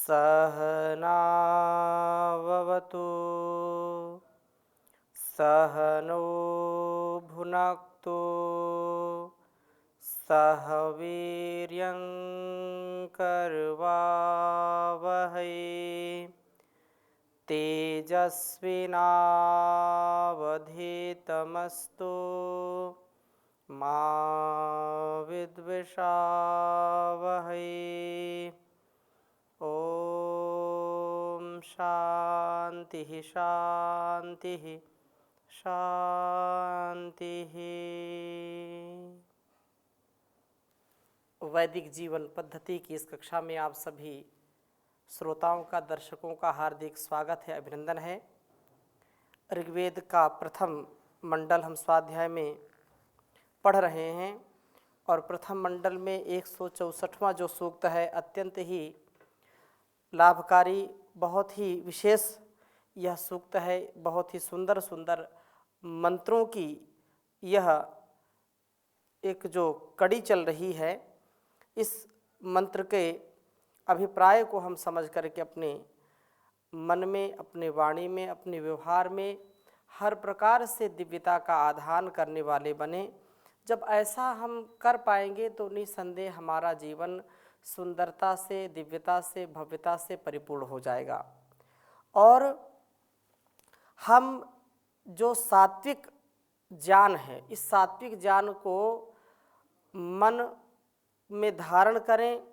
सहनाववतु सहनो भुनक्तु सह वीर्यं करवावहै तेजस्विनावधीतमस्तु मा विद्विषावहै। ओम शांति शांति शांति। वैदिक जीवन पद्धति की इस कक्षा में आप सभी श्रोताओं का, दर्शकों का हार्दिक स्वागत है, अभिनंदन है। ऋग्वेद का प्रथम मंडल हम स्वाध्याय में पढ़ रहे हैं और प्रथम मंडल में 164वां जो सूक्त है अत्यंत ही लाभकारी, बहुत ही विशेष यह सूक्त है। बहुत ही सुंदर सुंदर मंत्रों की यह एक जो कड़ी चल रही है, इस मंत्र के अभिप्राय को हम समझ करके अपने मन में, अपने वाणी में, अपने व्यवहार में हर प्रकार से दिव्यता का आधान करने वाले बने। जब ऐसा हम कर पाएंगे तो निसंदेह हमारा जीवन सुंदरता से, दिव्यता से, भव्यता से परिपूर्ण हो जाएगा। और हम जो सात्विक ज्ञान है, इस सात्विक ज्ञान को मन में धारण करें,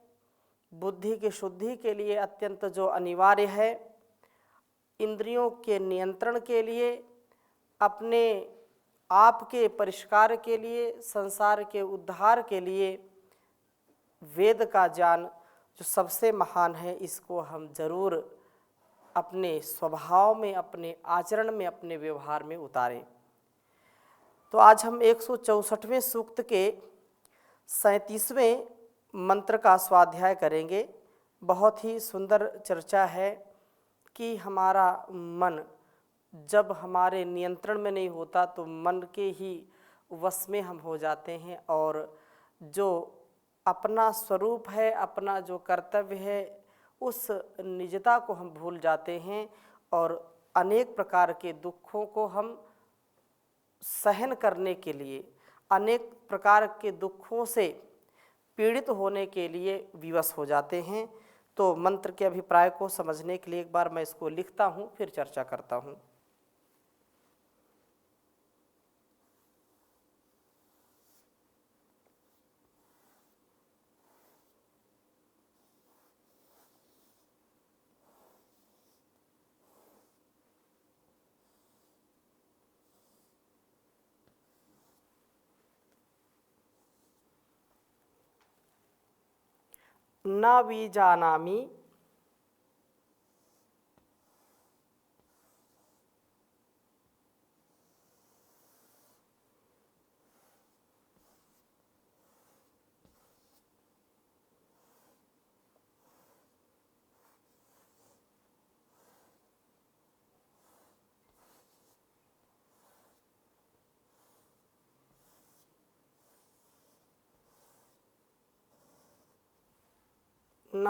बुद्धि की शुद्धि के लिए अत्यंत जो अनिवार्य है, इंद्रियों के नियंत्रण के लिए, अपने आप के परिष्कार के लिए, संसार के उद्धार के लिए वेद का ज्ञान जो सबसे महान है, इसको हम जरूर अपने स्वभाव में, अपने आचरण में, अपने व्यवहार में उतारें। तो आज हम 164वें सूक्त के 37वें मंत्र का स्वाध्याय करेंगे। बहुत ही सुंदर चर्चा है कि हमारा मन जब हमारे नियंत्रण में नहीं होता तो मन के ही वश में हम हो जाते हैं, और जो अपना स्वरूप है, अपना जो कर्तव्य है, उस निजता को हम भूल जाते हैं और अनेक प्रकार के दुखों को हम सहन करने के लिए, अनेक प्रकार के दुखों से पीड़ित होने के लिए विवश हो जाते हैं। तो मंत्र के अभिप्राय को समझने के लिए एक बार मैं इसको लिखता हूँ, फिर चर्चा करता हूँ। न विजानामि न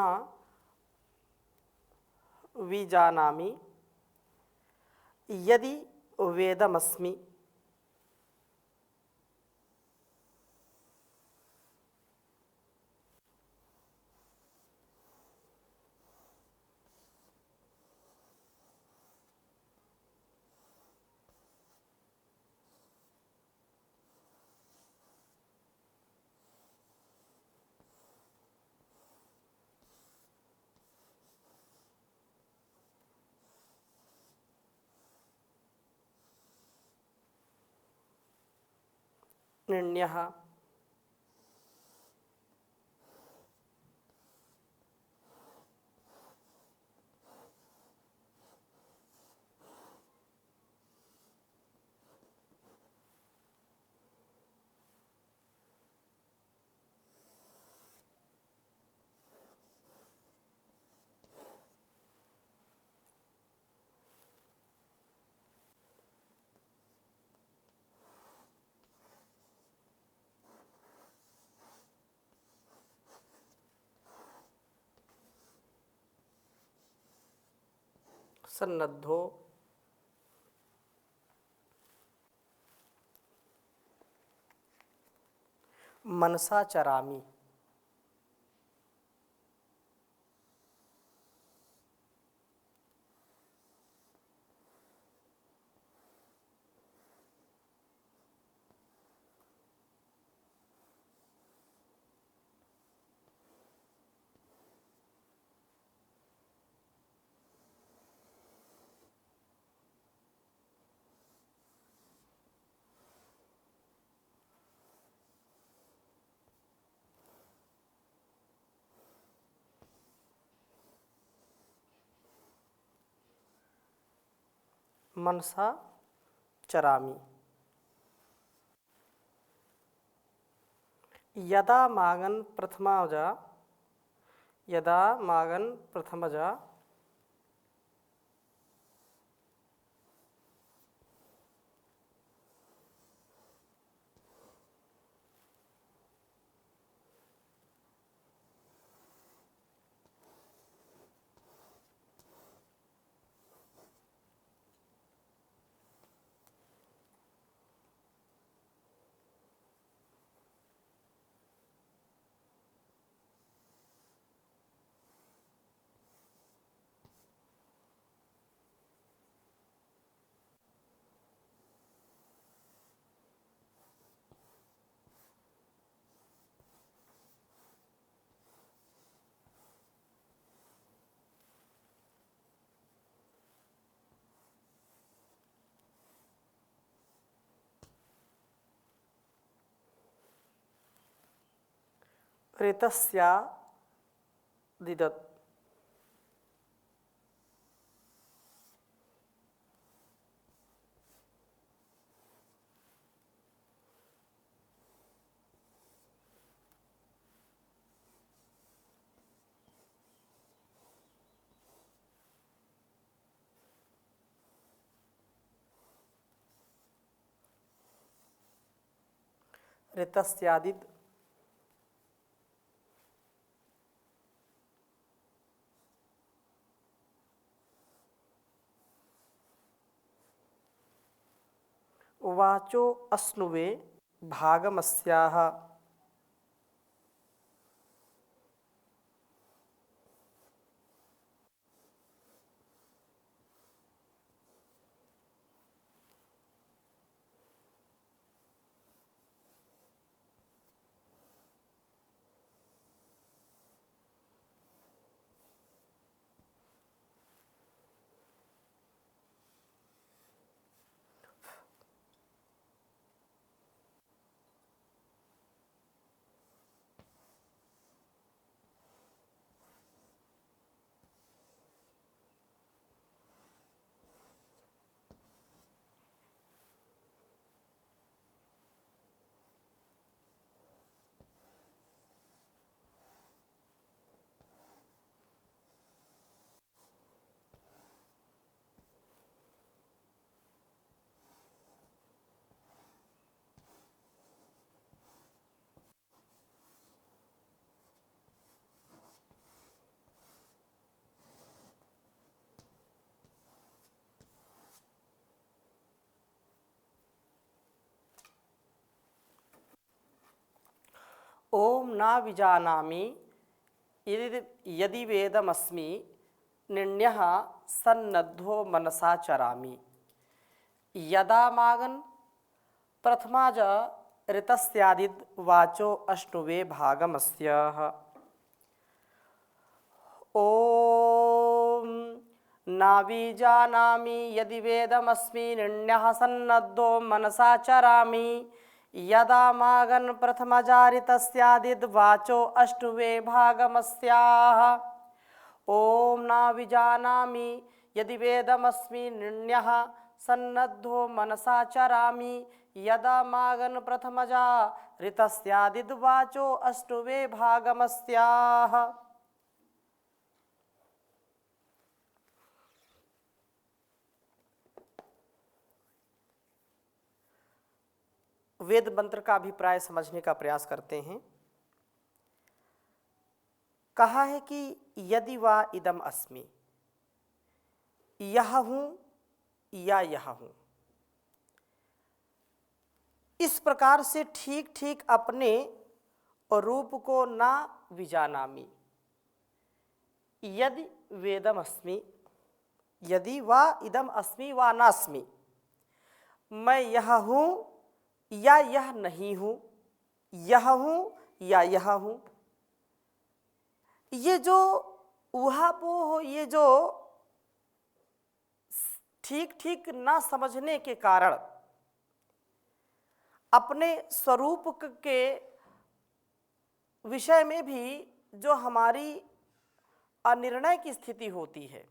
विजानामि यदि वेदमस्मि। निर्ण्यः सन्नद्धो मनसा चरामि। मनसा चरामि। यदा मागन प्रथमाजा, यदा मागन प्रथमजा ऋतस्यादिदत्। ऋतस्यादिद वाचो अश्नुवे भागमस्याः। ओम न विजानामि यदि वेदमस्मि निर्ण्यः सन्नद्धो मनसा चरामि। यदा मागन प्रथमाज ऋतस्यादिद वाचो अश्नुवे भागमस्याः। ओम नाविजानामि यदि वेदमस्मि निर्ण्यः सन्नद्धो मनसा चरामि। यदा मागन प्रथमजारितस्यादिद वाचो अष्टुवे भागमस्याः। ओम नाविजानामि यदि वेदमस्मि निर्ण्यः सन्नद्धो मनसा चरामि। यदा मागन प्रथमजारितस्यादिद वाचो अष्टुवे भागमस्याः। वेद मंत्र का अभिप्राय समझने का प्रयास करते हैं। कहा है कि यदि वा इदम अस्मि, यह हूँ या यह हूँ। इस प्रकार से ठीक ठीक अपने रूप को ना विजानामि। यदि वेदम अस्मि, यदि वा इदम अस्मि वा नास्मि, मैं यह हूँ या यह नहीं हूँ, यह हूँ या यह हूँ। ये जो ऊहापोह, ये जो ठीक ठीक ना समझने के कारण अपने स्वरूप के विषय में भी जो हमारी अनिर्णय की स्थिति होती है,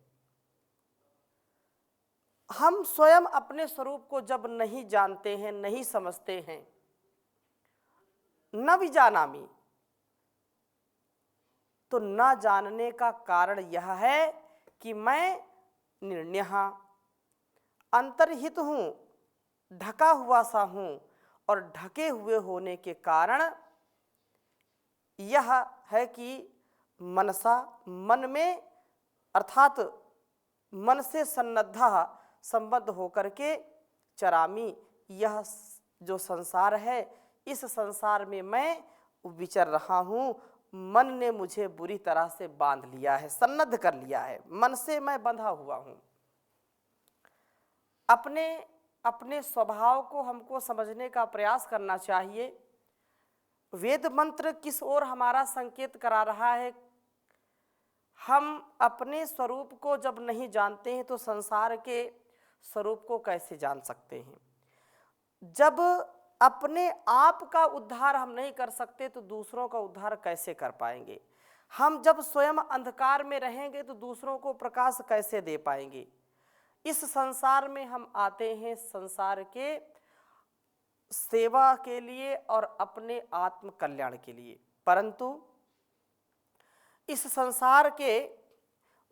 हम स्वयं अपने स्वरूप को जब नहीं जानते हैं, नहीं समझते हैं, न विजानामि, तो न जानने का कारण यह है कि मैं निर्ण्यः, अंतर्हित हूँ, ढका हुआ सा हूँ, और ढके हुए होने के कारण यह है कि मनसा, मन में अर्थात मन से सन्नद्धा संबद्ध होकर के चरामी, यह जो संसार है, इस संसार में मैं विचर रहा हूँ। मन ने मुझे बुरी तरह से बांध लिया है, सन्नद्ध कर लिया है, मन से मैं बंधा हुआ हूँ। अपने अपने स्वभाव को हमको समझने का प्रयास करना चाहिए। वेद मंत्र किस ओर हमारा संकेत करा रहा है? हम अपने स्वरूप को जब नहीं जानते हैं तो संसार के स्वरूप को कैसे जान सकते हैं? जब अपने आप का उद्धार हम नहीं कर सकते तो दूसरों का उद्धार कैसे कर पाएंगे? हम जब स्वयं अंधकार में रहेंगे तो दूसरों को प्रकाश कैसे दे पाएंगे? इस संसार में हम आते हैं संसार के सेवा के लिए और अपने आत्म कल्याण के लिए, परंतु इस संसार के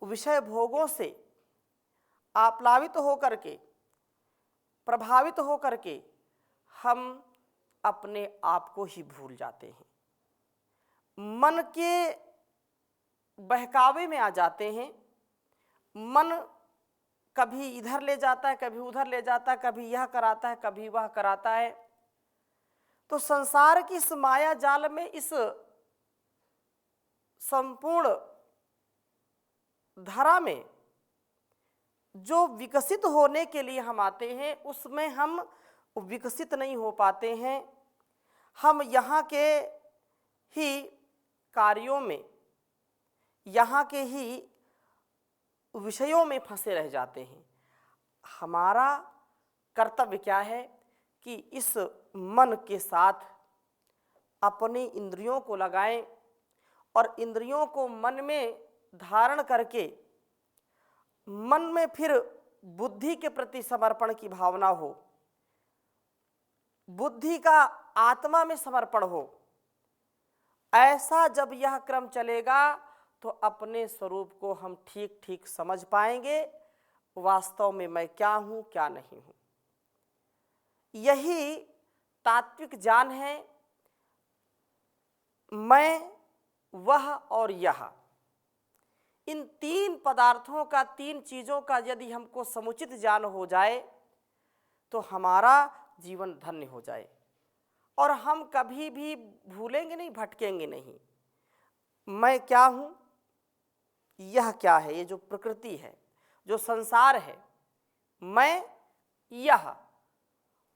विषय भोगों से आप्लावित होकर के, प्रभावित होकर के हम अपने आप को ही भूल जाते हैं, मन के बहकावे में आ जाते हैं। मन कभी इधर ले जाता है, कभी उधर ले जाता है, कभी यह कराता है, कभी वह कराता है। तो संसार की इस माया जाल में, इस संपूर्ण धारा में जो विकसित होने के लिए हम आते हैं, उसमें हम विकसित नहीं हो पाते हैं। हम यहाँ के ही कार्यों में, यहाँ के ही विषयों में फंसे रह जाते हैं। हमारा कर्तव्य क्या है कि इस मन के साथ अपनी इंद्रियों को लगाएं और इंद्रियों को मन में धारण करके मन में फिर बुद्धि के प्रति समर्पण की भावना हो, बुद्धि का आत्मा में समर्पण हो। ऐसा जब यह क्रम चलेगा तो अपने स्वरूप को हम ठीक ठीक समझ पाएंगे, वास्तव में मैं क्या हूँ क्या नहीं हूँ। यही तात्विक ज्ञान है। मैं, वह और यह, इन तीन पदार्थों का, तीन चीज़ों का यदि हमको समुचित ज्ञान हो जाए तो हमारा जीवन धन्य हो जाए और हम कभी भी भूलेंगे नहीं, भटकेंगे नहीं। मैं क्या हूँ, यह क्या है, ये जो प्रकृति है, जो संसार है, मैं यह,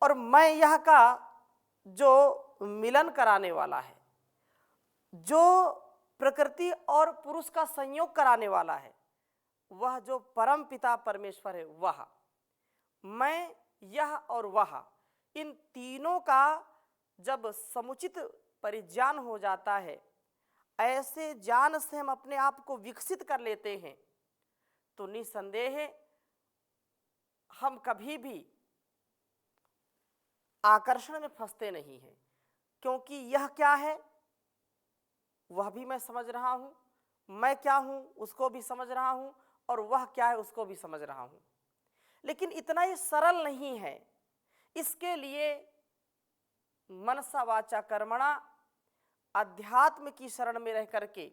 और मैं यह का जो मिलन कराने वाला है, जो प्रकृति और पुरुष का संयोग कराने वाला है, वह जो परम पिता परमेश्वर है, वह मैं, यह और वह, इन तीनों का जब समुचित परिज्ञान हो जाता है, ऐसे ज्ञान से हम अपने आप को विकसित कर लेते हैं, तो निसंदेह हम कभी भी आकर्षण में फंसते नहीं हैं। क्योंकि यह क्या है वह भी मैं समझ रहा हूँ, मैं क्या हूँ उसको भी समझ रहा हूँ, और वह क्या है उसको भी समझ रहा हूँ। लेकिन इतना ही सरल नहीं है। इसके लिए मनसा वाचा कर्मणा, अध्यात्म की शरण में रह करके,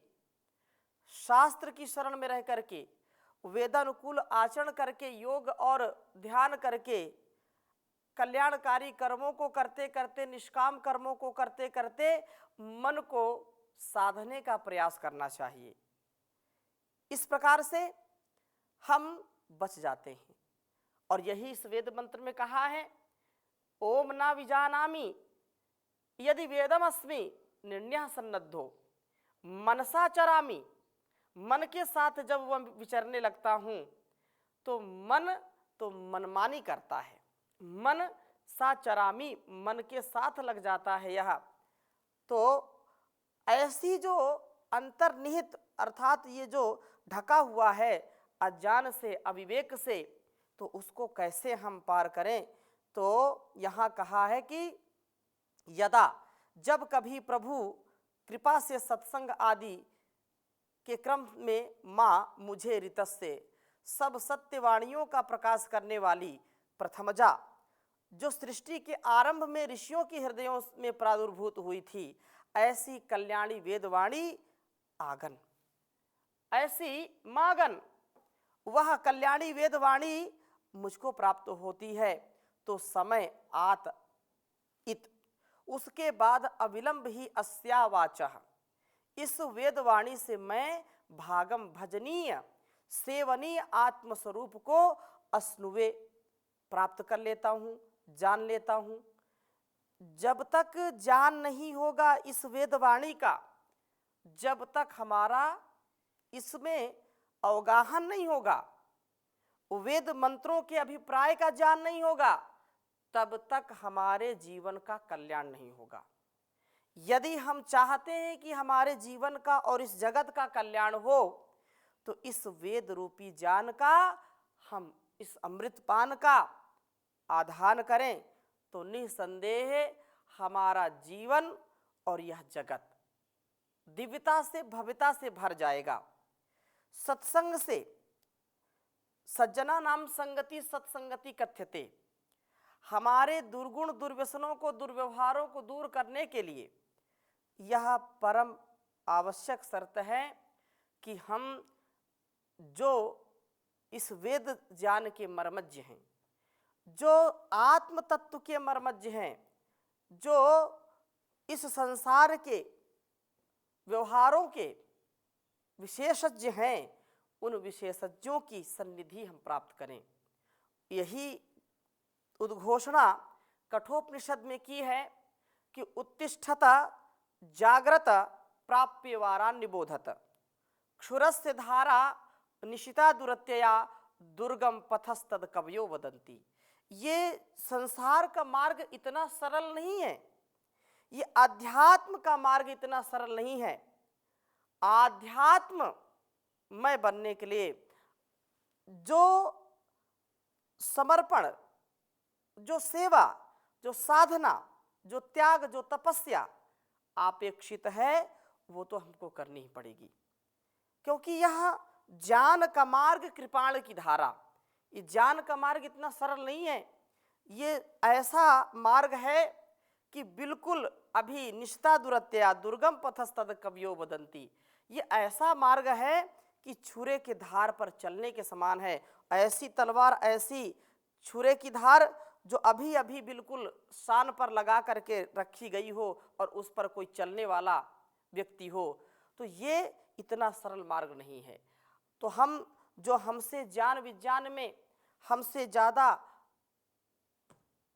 शास्त्र की शरण में रह करके, वेदानुकूल आचरण करके, योग और ध्यान करके, कल्याणकारी कर्मों को करते करते, निष्काम कर्मों को करते करते मन को साधने का प्रयास करना चाहिए। इस प्रकार से हम बच जाते हैं। और यही इस वेद मंत्र में कहा है, ओम ना विजानामि यदि वेदमस्मि निर्णय सन्नद्धो मनसा चरामि। मन के साथ जब वह विचरने लगता हूं तो मनमानी करता है। मन सा चरामी, मन के साथ लग जाता है यह। तो ऐसी जो अंतर्निहित अर्थात ये जो ढका हुआ है अज्ञान से, अविवेक से, तो उसको कैसे हम पार करें। तो यहाँ कहा है कि यदा, जब कभी प्रभु कृपा से सत्संग आदि के क्रम में माँ मुझे ऋतस्य, सब सत्यवाणियों का प्रकाश करने वाली प्रथमजा, जो सृष्टि के आरंभ में ऋषियों के हृदयों में प्रादुर्भूत हुई थी, ऐसी कल्याणी वेदवाणी आगन, ऐसी मागन वह कल्याणी वेदवाणी मुझको प्राप्त होती है। तो समय आत इत, उसके बाद अविलंब ही अस्यावाचः, इस वेदवाणी से मैं भागम भजनीय सेवनीय आत्मस्वरूप को अस्नुवे प्राप्त कर लेता हूँ, जान लेता हूँ। जब तक ज्ञान नहीं होगा इस वेदवाणी का, जब तक हमारा इसमें अवगाहन नहीं होगा, वेद मंत्रों के अभिप्राय का ज्ञान नहीं होगा, तब तक हमारे जीवन का कल्याण नहीं होगा। यदि हम चाहते हैं कि हमारे जीवन का और इस जगत का कल्याण हो, तो इस वेद रूपी ज्ञान का, हम इस अमृतपान का आधान करें, तो निसंदेह हमारा जीवन और यह जगत दिव्यता से, भव्यता से भर जाएगा। सत्संग से, सज्जना नाम संगति सत्संगति कथ्यते, हमारे दुर्गुण दुर्व्यसनों को, दुर्व्यवहारों को दूर करने के लिए यह परम आवश्यक शर्त है कि हम जो इस वेद ज्ञान के मर्मज्ञ हैं, जो आत्म तत्व के मर्मज्ञ हैं, जो इस संसार के व्यवहारों के विशेषज्ञ हैं, उन विशेषज्ञों की सन्निधि हम प्राप्त करें। यही उद्घोषणा कठोपनिषद में की है कि उत्तिष्ठत जाग्रत प्राप्य वारान निबोधत, क्षुरस्य धारा निशिता दुरत्यया दुर्गम पथस्तद कवयो वदंती। ये संसार का मार्ग इतना सरल नहीं है, ये अध्यात्म का मार्ग इतना सरल नहीं है। आध्यात्म में बनने के लिए जो समर्पण, जो सेवा, जो साधना, जो त्याग, जो तपस्या अपेक्षित है, वो तो हमको करनी ही पड़ेगी। क्योंकि यह ज्ञान का मार्ग कृपाण की धारा, ये ज्ञान का मार्ग इतना सरल नहीं है। ये ऐसा मार्ग है कि बिल्कुल अभी निष्ठा दुरत्या दुर्गम पथस्तद कवयो वदंती, ये ऐसा मार्ग है कि छुरे के धार पर चलने के समान है। ऐसी तलवार, ऐसी छुरे की धार जो अभी अभी बिल्कुल शान पर लगा करके रखी गई हो और उस पर कोई चलने वाला व्यक्ति हो, तो ये इतना सरल मार्ग नहीं है। तो हम जो हमसे ज्ञान विज्ञान में हमसे ज़्यादा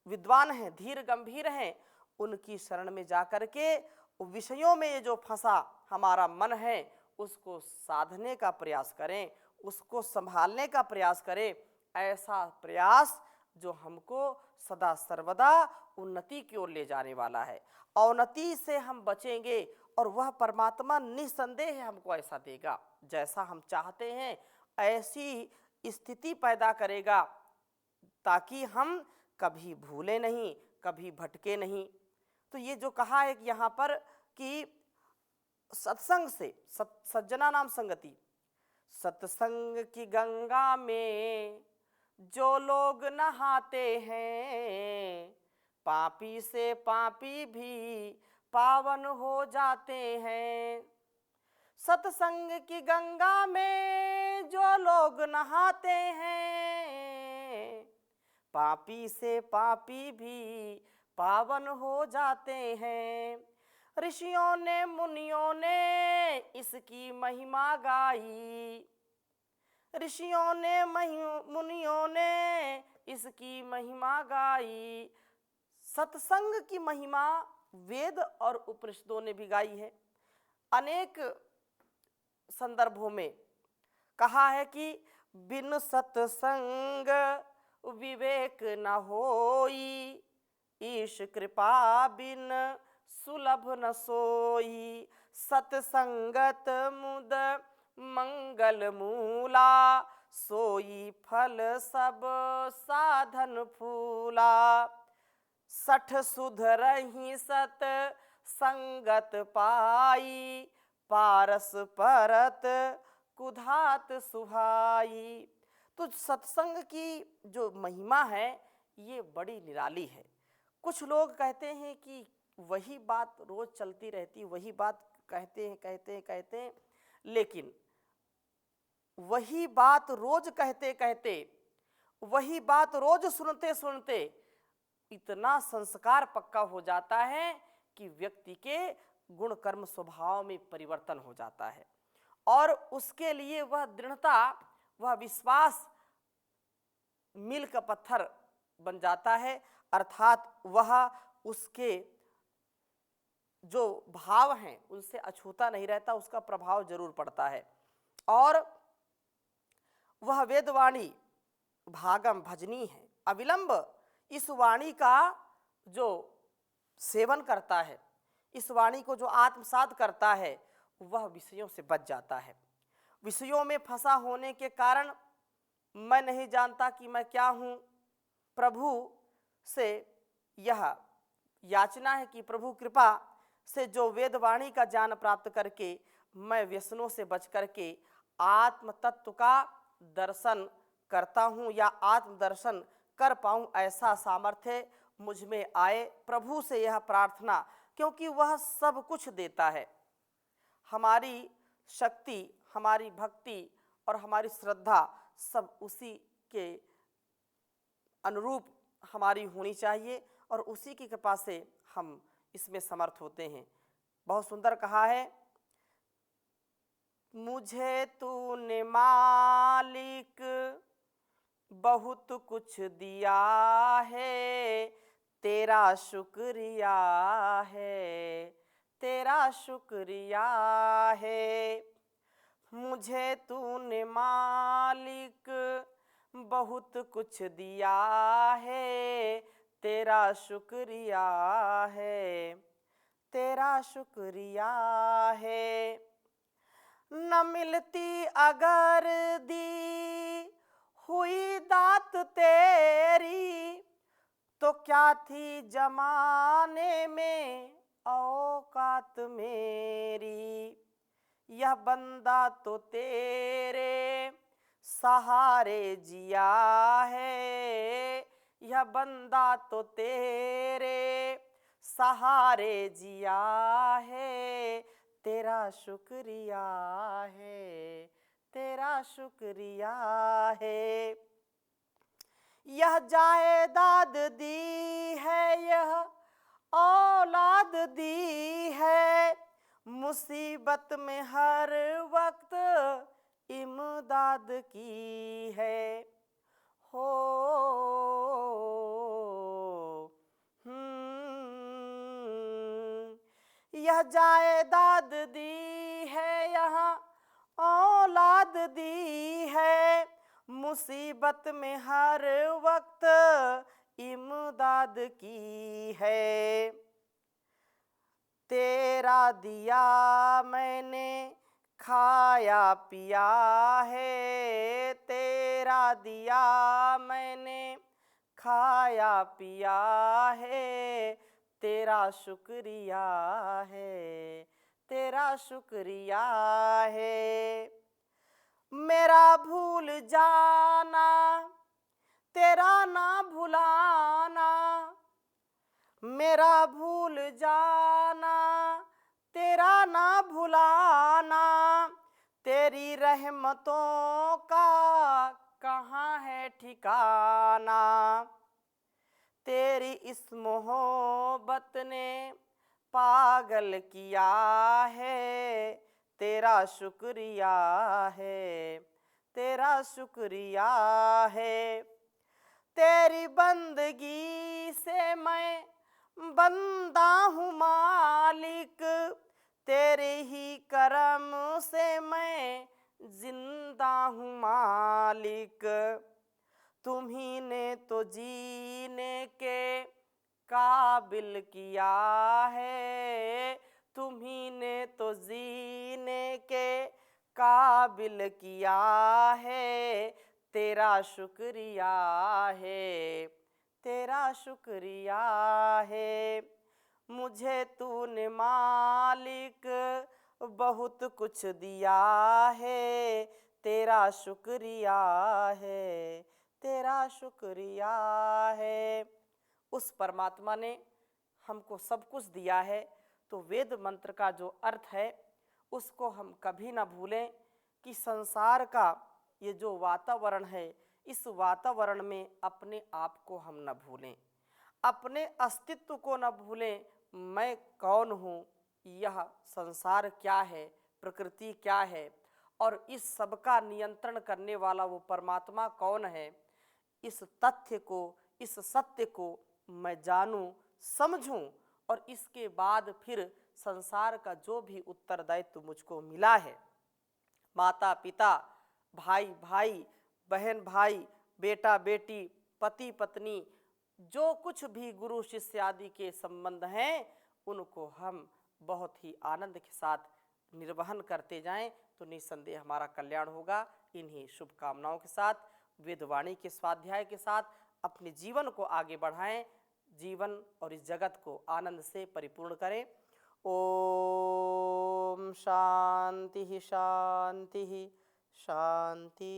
विद्वान हैं, धीर गंभीर हैं, उनकी शरण में जाकर के विषयों में ये जो फंसा हमारा मन है, उसको साधने का प्रयास करें, उसको संभालने का प्रयास करें। ऐसा प्रयास जो हमको सदा सर्वदा उन्नति की ओर ले जाने वाला है। अवनति से हम बचेंगे और वह परमात्मा निसंदेह हमको ऐसा देगा जैसा हम चाहते हैं, ऐसी स्थिति पैदा करेगा ताकि हम कभी भूले नहीं, कभी भटके नहीं। तो ये जो कहा है कि यहाँ पर कि सत्संग से, सज्जना नाम संगति, सत्संग की गंगा में जो लोग नहाते हैं, पापी से पापी भी पावन हो जाते हैं। सत्संग की गंगा में जो लोग नहाते हैं, पापी से पापी भी पावन हो जाते हैं। ऋषियों ने मुनियों ने इसकी महिमा गाई, ऋषियों ने मुनियों ने इसकी महिमा गाई। सत्संग की महिमा वेद और उपनिषदों ने भी गाई है। अनेक संदर्भों में कहा है कि बिन सत्संग विवेक न होई, ईश कृपा बिन सुलभ न सोई। सत्संगत मुद मंगल मूला, सोई फल सब साधन फूला। सठ सुधरहि सत संगत पाई, पारस परत कुधात सुहाई। तो सत्संग की जो महिमा है ये बड़ी निराली है। कुछ लोग कहते हैं कि वही बात रोज चलती रहती, वही बात कहते हैं, लेकिन वही बात रोज कहते, वही बात रोज सुनते इतना संस्कार पक्का हो जाता है कि व्यक्ति के गुण कर्म स्वभाव में परिवर्तन हो जाता है और उसके लिए वह दृढ़ता, वह विश्वास मील का पत्थर बन जाता है। अर्थात वह उसके जो भाव हैं उनसे अछूता नहीं रहता, उसका प्रभाव जरूर पड़ता है। और वह वेदवाणी भागम भजनी है। अविलंब इस वाणी का जो सेवन करता है, इस वाणी को जो आत्मसात करता है, वह विषयों से बच जाता है। विषयों में फंसा होने के कारण मैं नहीं जानता कि मैं क्या हूँ, प्रभु से यह याचना है कि प्रभु कृपा से जो वेदवाणी का ज्ञान प्राप्त करके मैं व्यसनों से बच करके आत्म तत्व का दर्शन करता हूँ या आत्मदर्शन कर पाऊँ, ऐसा सामर्थ्य मुझ में आए। प्रभु से यह प्रार्थना, क्योंकि वह सब कुछ देता है। हमारी शक्ति, हमारी भक्ति और हमारी श्रद्धा सब उसी के अनुरूप हमारी होनी चाहिए और उसी की कृपा से हम इसमें समर्थ होते हैं। बहुत सुंदर कहा है, मुझे तूने मालिक बहुत कुछ दिया है, तेरा शुक्रिया है, तेरा शुक्रिया है। मुझे तूने मालिक बहुत कुछ दिया है, तेरा शुक्रिया है, तेरा शुक्रिया है। न मिलती अगर दी हुई दात तेरी, तो क्या थी जमाने में औकात मेरी। यह बंदा तो तेरे सहारे जिया है, यह बंदा तो तेरे सहारे जिया है, तेरा शुक्रिया है, तेरा शुक्रिया है। यह जायदाद दी है, यह औलाद दी है, मुसीबत में हर वक्त इमदाद की है। हो यह जायदाद दी है, यहाँ औलाद दी है, मुसीबत में हर वक्त इमदाद की है। तेरा दिया मैंने खाया पिया है, तेरा दिया मैंने खाया पिया है, तेरा शुक्रिया है, तेरा शुक्रिया है। मेरा भूल जाना तेरा ना भुलाना, मेरा भूल जाना तेरा ना भुलाना, तेरी रहमतों कहाँ है ठिकाना, तेरी इस मोहब्बत ने पागल किया है, तेरा शुक्रिया है, तेरा शुक्रिया है। तेरी बंदगी से मैं बंदा हूँ मालिक, तेरे ही करम से मैं जिंदा हूँ मालिक। तुम्ही ने तो जीने के काबिल किया है, तुम्ही ने तो जीने के काबिल किया है, तेरा शुक्रिया है, तेरा शुक्रिया है। मुझे तूने मालिक बहुत कुछ दिया है, तेरा शुक्रिया है, तेरा शुक्रिया है। उस परमात्मा ने हमको सब कुछ दिया है, तो वेद मंत्र का जो अर्थ है उसको हम कभी ना भूलें कि संसार का ये जो वातावरण है, इस वातावरण में अपने आप को हम न भूलें, अपने अस्तित्व को न भूलें। मैं कौन हूँ, यह संसार क्या है, प्रकृति क्या है, और इस सब का नियंत्रण करने वाला वो परमात्मा कौन है, इस तथ्य को, इस सत्य को मैं जानूं, समझूं, और इसके बाद फिर संसार का जो भी उत्तरदायित्व मुझको मिला है, माता पिता, भाई भाई, बहन भाई, बेटा बेटी, पति पत्नी, जो कुछ भी गुरु शिष्य आदि के संबंध हैं, उनको हम बहुत ही आनंद के साथ निर्वहन करते जाएं तो निस्संदेह हमारा कल्याण होगा। इन्हीं शुभकामनाओं के साथ, वेदवाणी के स्वाध्याय के साथ अपने जीवन को आगे बढ़ाएं, जीवन और इस जगत को आनंद से परिपूर्ण करें। ओम शांति शांति शांति।